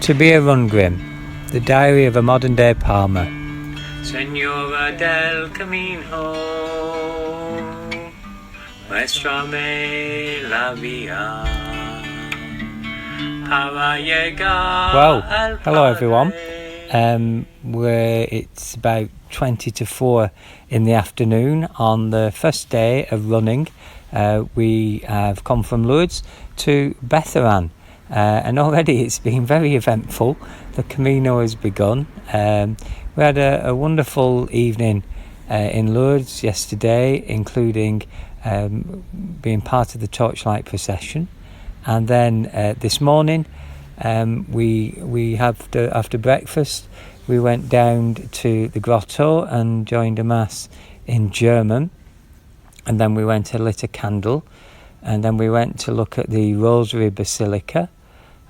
To be a Rundgrim, the diary of a modern day Palmer. Senora del Camino, muéstrame la vía para llegar. Well, hello everyone. It's about 20 to 4 in the afternoon on the first day of running. We have come from Lourdes to Betharram. And already it's been very eventful. The Camino has begun. We had a wonderful evening in Lourdes yesterday, including being part of the torchlight procession. And then this morning, we after breakfast, we went down to the grotto and joined a mass in German. And then we went and lit a candle. And then we went to look at the Rosary Basilica.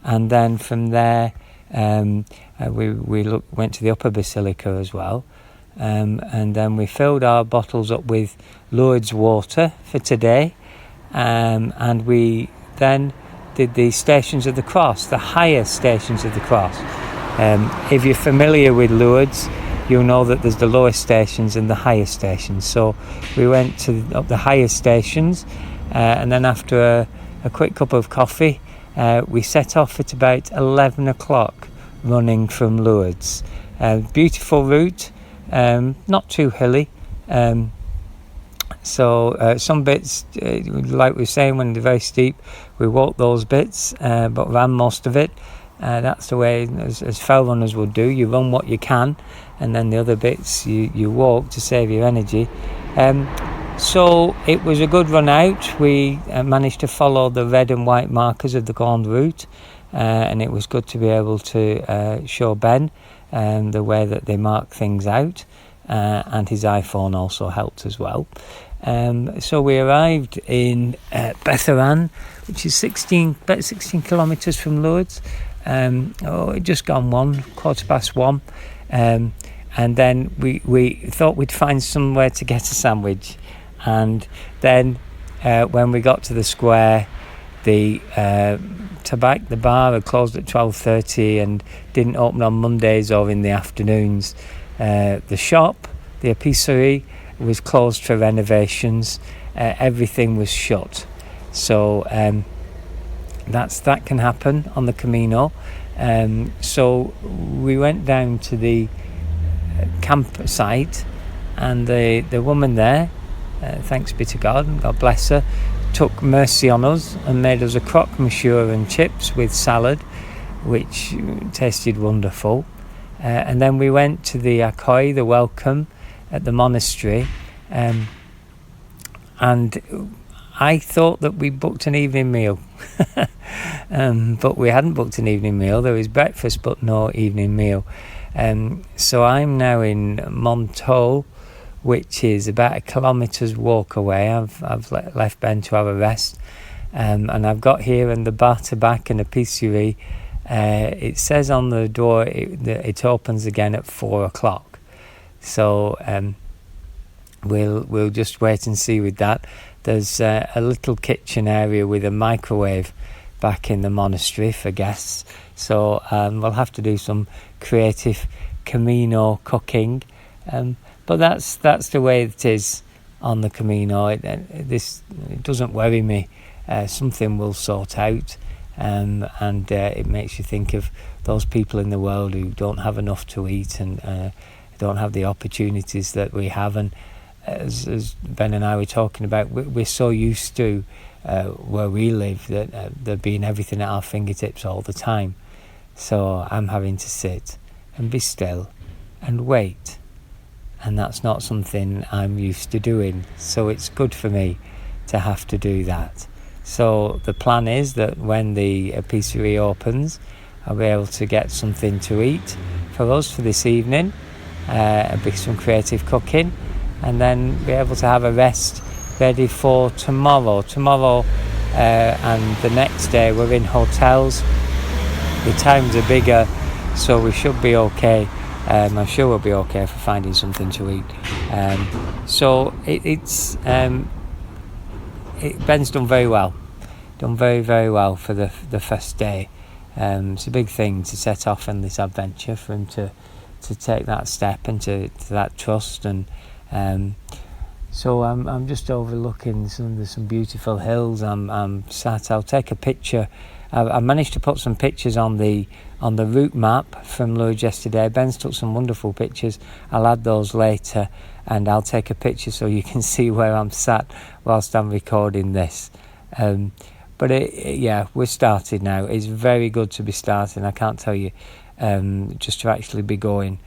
And then from there, we went to the Upper Basilica as well. And then we filled our bottles up with Lourdes water for today. And we then did the Stations of the Cross, the higher Stations of the Cross. If you're familiar with Lourdes, you'll know that there's the lower stations and the higher stations. So we went up the higher stations, and then after a quick cup of coffee, we set off at about 11 o'clock running from Lourdes. Beautiful route, not too hilly. So some bits, like we were saying, when they're very steep, we walked those bits, but ran most of it. That's the way, as fell runners would do. You run what you can, and then the other bits you walk to save your energy. So it was a good run out. We managed to follow the red and white markers of the Grande Route, and it was good to be able to show Ben the way that they mark things out, and his iPhone also helped as well. So we arrived in Betharram, which is about 16 kilometres from Lourdes. It just gone 1:15. And then we thought we'd find somewhere to get a sandwich. And then when we got to the square, the Tabac, the bar, had closed at 12:30 and didn't open on Mondays or in the afternoons. The shop, the épicerie, was closed for renovations. Everything was shut. So that can happen on the Camino. So we went down to the campsite, and the woman there, thanks be to God, and God bless her, took mercy on us and made us a croque monsieur and chips with salad, which tasted wonderful. And then we went to the accueil, the welcome at the monastery, and I thought that we booked an evening meal, but we hadn't booked an evening meal. There was breakfast but no evening meal. So I'm now in Montaut, which is about a kilometre's walk away. I've left Ben to have a rest, and I've got here in the bar tabac and épicerie. It says on the door it opens again at 4 o'clock. So we'll just wait and see with that. There's a little kitchen area with a microwave back in the monastery for guests. So we'll have to do some creative Camino cooking. But that's the way it is on the Camino. It doesn't worry me. Something will sort out, and it makes you think of those people in the world who don't have enough to eat and don't have the opportunities that we have. And as Ben and I were talking about, we're so used to where we live that there being everything at our fingertips all the time. So I'm having to sit and be still and wait. And that's not something I'm used to doing. So it's good for me to have to do that. So the plan is that when the épicerie opens, I'll be able to get something to eat for us for this evening, be some creative cooking, and then be able to have a rest ready for tomorrow. And the next day we're in hotels. The towns are bigger, so we should be okay. I'm sure we'll be okay for finding something to eat. So Ben's done very well. Done very, very well for the first day. it's a big thing to set off in this adventure, for him to take that step and to that trust. And so I'm just overlooking some beautiful hills. I'm sat. I'll take a picture. I managed to put some pictures on the route map from Lourdes yesterday. Ben's took some wonderful pictures. I'll add those later, and I'll take a picture so you can see where I'm sat whilst I'm recording this. But we're started now. It's very good to be starting. I can't tell you, just to actually be going,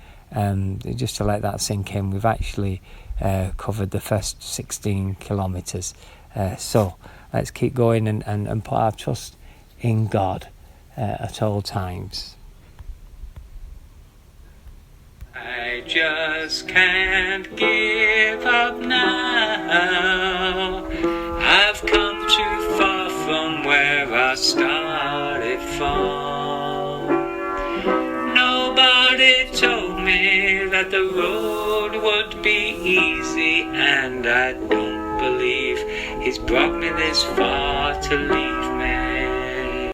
just to let that sink in. We've actually covered the first 16 kilometres. So let's keep going and put our trust in God at all times. I just can't give up now. I've come too far from where I started from. Nobody told me that the road would be easy, and I don't believe he's brought me this far to leave me.